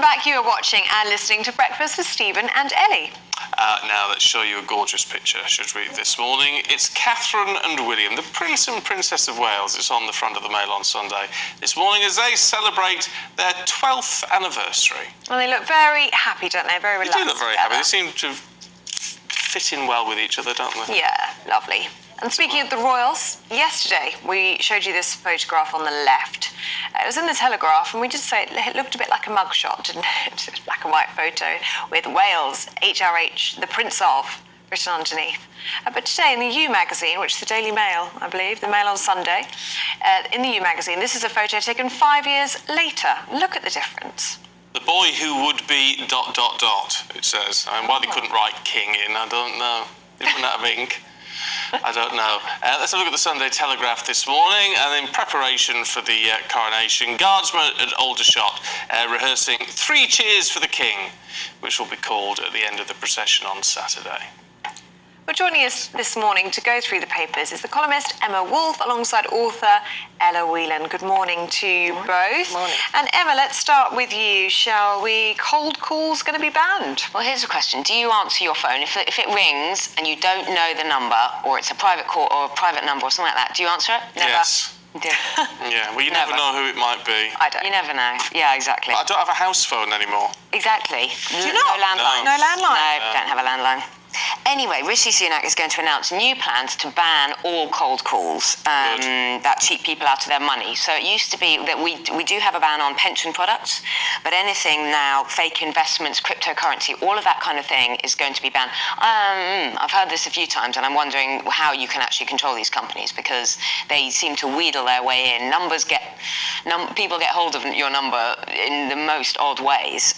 back. You are watching and listening to Breakfast with Stephen and Ellie. Now let's show you a gorgeous picture, should we, this morning. It's Catherine and William, the Prince and Princess of Wales. It's on the front of the Mail on Sunday this morning as they celebrate their 12th anniversary. Well, they look very happy, don't they? Very relaxed. They do look very happy. They seem to fit in well with each other, don't they? Yeah, lovely. And speaking of the royals, yesterday we showed you this photograph on the left. It was in the Telegraph, and we did say it looked a bit like a mugshot, didn't it? Black and white photo with Wales, HRH, the Prince of, written underneath. But today in the U magazine, which is the Daily Mail, I believe, the Mail on Sunday, in the U magazine, this is a photo taken 5 years later. Look at the difference. The boy who would be ... it says. And why they couldn't write King in, I don't know. They wouldn't have ink. I don't know. Let's have a look at the Sunday Telegraph this morning. And in preparation for the coronation, guardsmen at Aldershot rehearsing 3 cheers for the King, which will be called at the end of the procession on Saturday. Well, joining us this morning to go through the papers is the columnist Emma Wolfe alongside author Ella Whelan. Good morning to you both. Morning. And Emma, let's start with you, shall we? Cold calls going to be banned? Well, here's a question. Do you answer your phone? If it rings and you don't know the number, or it's a private call or a private number or something like that, do you answer it? Never? Yes. Yeah, well, you never know who it might be. I don't. You never know. Yeah, exactly. But I don't have a house phone anymore. Exactly. Do you not? No landline. No landline? No, don't have a landline. Anyway, Rishi Sunak is going to announce new plans to ban all cold calls that cheat people out of their money. So it used to be that we do have a ban on pension products, but anything now, fake investments, cryptocurrency, all of that kind of thing is going to be banned. I've heard this a few times, and I'm wondering how you can actually control these companies, because they seem to wheedle their way in. People get hold of your number in the most odd ways.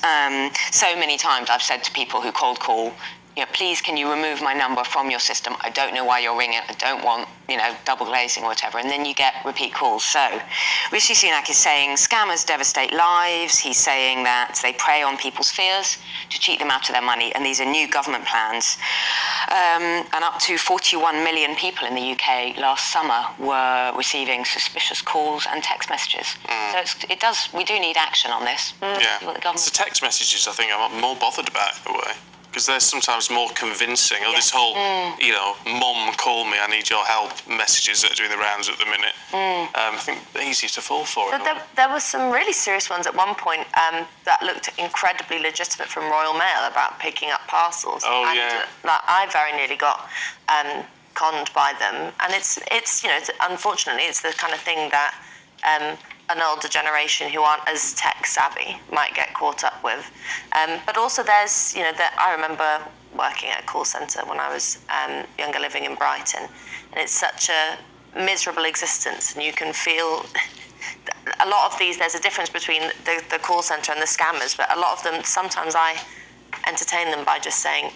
So many times I've said to people who cold call, please can you remove my number from your system? I don't know why you're ringing. I don't want, double glazing or whatever. And then you get repeat calls. So Rishi Sunak is saying scammers devastate lives. He's saying that they prey on people's fears to cheat them out of their money. And these are new government plans. And up to 41 million people in the UK last summer were receiving suspicious calls and text messages. So we do need action on this. Yeah. It's the text messages I think I'm more bothered about in a way, because they're sometimes more convincing. Or this whole, mum, call me, I need your help messages that are doing the rounds at the minute. I think they're easier to fall for. But there were some really serious ones at one point that looked incredibly legitimate from Royal Mail about picking up parcels. Oh, and, yeah. I very nearly got conned by them. And it's unfortunately, it's the kind of thing that an older generation who aren't as tech savvy might get caught up with. But also there's, I remember working at a call centre when I was younger, living in Brighton, and it's such a miserable existence, and you can feel a lot of these, there's a difference between the call centre and the scammers, but a lot of them, sometimes I entertain them by just saying,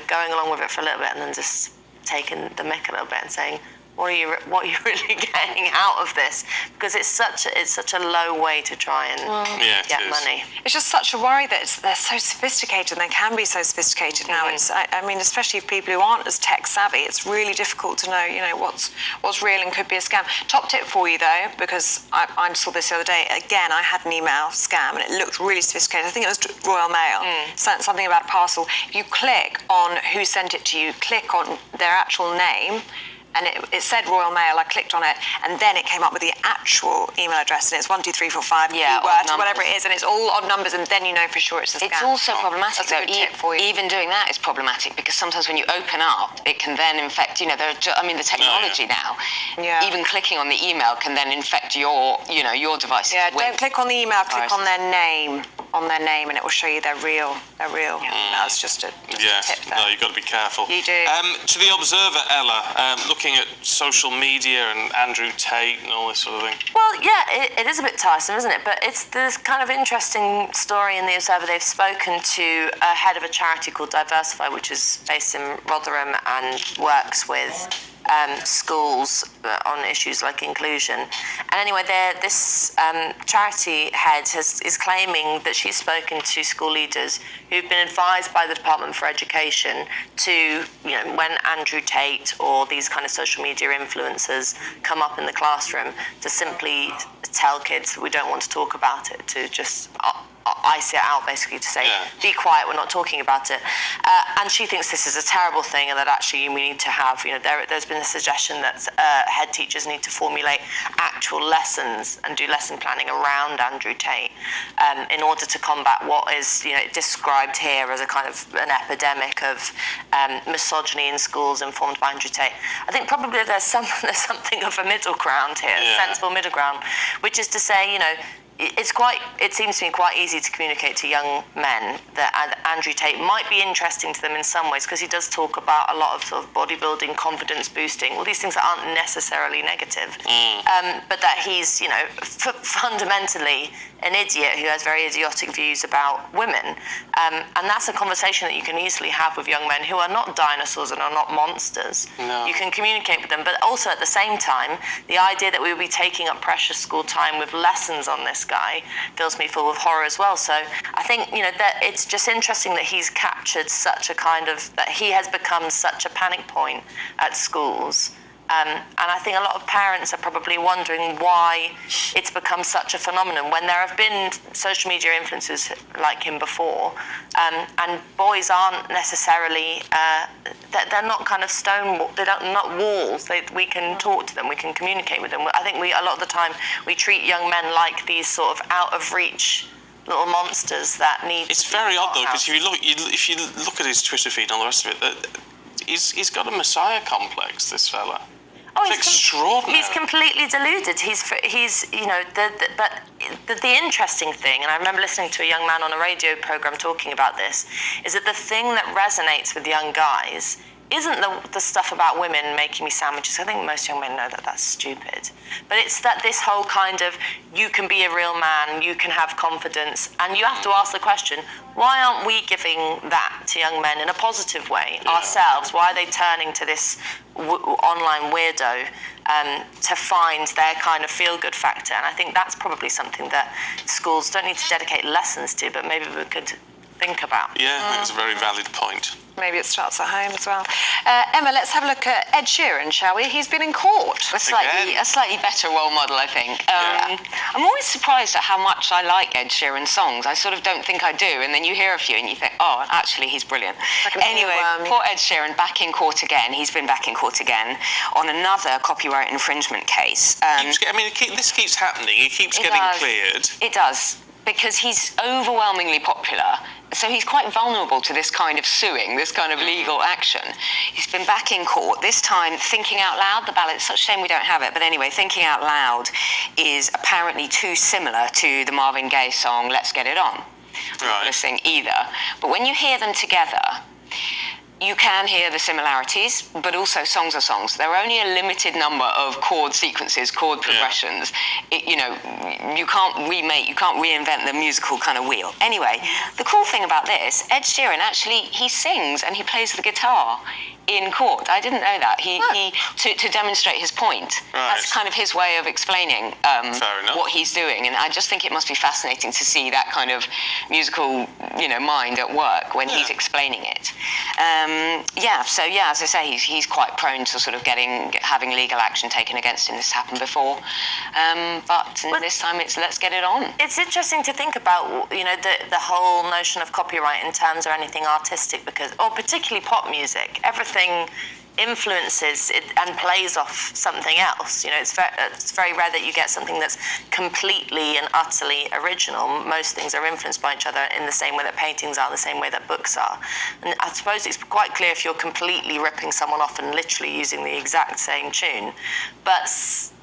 going along with it for a little bit and then just taking the mick a little bit and saying, what are you really getting out of this? Because it's such a low way to try and get money. It's just such a worry that they're so sophisticated, and they can be so sophisticated now. I mean, especially for people who aren't as tech savvy, it's really difficult to know, what's real and could be a scam. Top tip for you though, because I saw this the other day. Again, I had an email scam, and it looked really sophisticated. I think it was Royal Mail. Something about a parcel. If you click on who sent it to you, click on their actual name. And it said Royal Mail. I clicked on it, and then it came up with the actual email address, and it's 12345 whatever it is, and it's all odd numbers, and then you know for sure it's a scam. It's also problematic. That's a good tip for you. Even doing that is problematic, because sometimes when you open up, it can then infect. The technology now. Yeah. Even clicking on the email can then infect your device. Yeah. Don't click on the email. Click on their name. And it will show you they're real. That's just a tip there. No, you've got to be careful. You do. To the Observer, Ella, looking at social media and Andrew Tate and all this sort of thing. Well, yeah, it is a bit tiresome, isn't it? But it's this kind of interesting story in the Observer. They've spoken to a head of a charity called Diversify, which is based in Rotherham and works with schools on issues like inclusion. And anyway, this charity head is claiming that she's spoken to school leaders who've been advised by the Department for Education to, when Andrew Tate or these kind of social media influencers come up in the classroom, to simply tell kids that we don't want to talk about it, to just ice it out, basically, to say, be quiet, we're not talking about it. And she thinks this is a terrible thing, and that actually we need to have, there's been a suggestion that head teachers need to formulate actual lessons and do lesson planning around Andrew Tate in order to combat what is described here as a kind of an epidemic of misogyny in schools informed by Andrew Tate. I think probably there's something of a middle ground here, a sensible middle ground, which is to say, it seems to me quite easy to communicate to young men that Andrew Tate might be interesting to them in some ways, because he does talk about a lot of sort of bodybuilding, confidence boosting, all these things that aren't necessarily negative, but that he's, fundamentally an idiot who has very idiotic views about women. And that's a conversation that you can easily have with young men who are not dinosaurs and are not monsters. No. You can communicate with them, but also at the same time, the idea that we will be taking up precious school time with lessons on this guy fills me full of horror as well. So I think, that it's just interesting that he's captured such a that he has become such a panic point at schools. And I think a lot of parents are probably wondering why it's become such a phenomenon when there have been social media influencers like him before, and boys aren't necessarily, they're not kind of not walls. We can talk to them, we can communicate with them. I think a lot of the time we treat young men like these sort of out of reach little monsters that need. It's very odd though, because if you look at his Twitter feed and all the rest of it, he's got a messiah complex, this fella. Oh, it's extraordinary. He's completely deluded. But the interesting thing, and I remember listening to a young man on a radio program talking about this, is that the thing that resonates with young guys isn't the stuff about women making me sandwiches. I think most young men know that that's stupid. But it's that this whole kind of, you can be a real man, you can have confidence, and you have to ask the question, why aren't we giving that to young men in a positive way ourselves? Why are they turning to this online weirdo to find their kind of feel-good factor? And I think that's probably something that schools don't need to dedicate lessons to, but maybe we could think about. Yeah, I think it's a very valid point. Maybe it starts at home as well. Emma, let's have a look at Ed Sheeran, shall we? He's been in court. A slightly better role model, I think. I'm always surprised at how much I like Ed Sheeran's songs. I sort of don't think I do, and then you hear a few and you think, oh, actually, he's brilliant. Anyway, poor Ed Sheeran back in court again. He's been back in court again on another copyright infringement case. This keeps happening. He keeps getting cleared. It does, because he's overwhelmingly popular. So he's quite vulnerable to this kind of suing, this kind of legal action. He's been back in court, this time Thinking Out Loud, the ballad. It's such a shame we don't have it, but anyway, Thinking Out Loud is apparently too similar to the Marvin Gaye song Let's Get It On. I'm not going to sing either. But when you hear them together, you can hear the similarities, but also songs are songs. There are only a limited number of chord sequences, chord progressions. You can't reinvent the musical kind of wheel. Anyway, the cool thing about this, Ed Sheeran actually, he sings and he plays the guitar in court. I didn't know that. To demonstrate his point. Right. That's kind of his way of explaining what he's doing. And I just think it must be fascinating to see that kind of musical, mind at work when he's explaining it. As I say, he's quite prone to sort of having legal action taken against him. This happened before, but this time it's let's get it on. It's interesting to think about, the whole notion of copyright in terms of anything artistic, or particularly pop music. Everything influences it and plays off something else. It's very rare that you get something that's completely and utterly original. Most things are influenced by each other in the same way that paintings are, the same way that books are. And I suppose it's quite clear if you're completely ripping someone off and literally using the exact same tune. But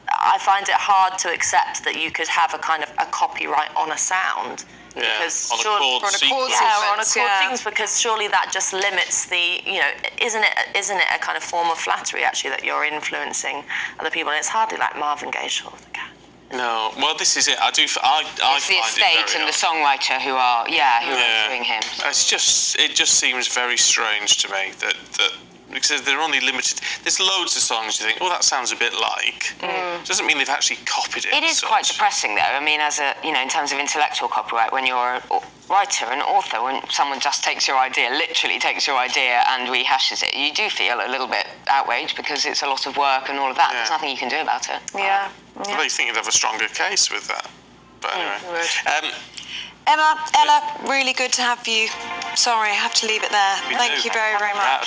I find it hard to accept that you could have a kind of a copyright on a sound. Because on a chord sequence, because surely that just limits the, isn't it a kind of form of flattery actually that you're influencing other people? And it's hardly like Marvin Gaye, sure. No, well, this is it. I it's the estate and the songwriter who are doing him. It just seems very strange to me that because they're only limited. There's loads of songs you think, oh, that sounds a bit like. Doesn't mean they've actually copied it. It is quite depressing, though. I mean, as a, you know, in terms of intellectual copyright, when you're a writer, an author, when someone just takes your idea, literally takes your idea and rehashes it, you do feel a little bit outraged because it's a lot of work and all of that. Yeah. There's nothing you can do about it. Yeah. Well, you think you'd have a stronger case with that. But anyway. Ella, really good to have you. Sorry, I have to leave it there. We Thank do. you very, very much.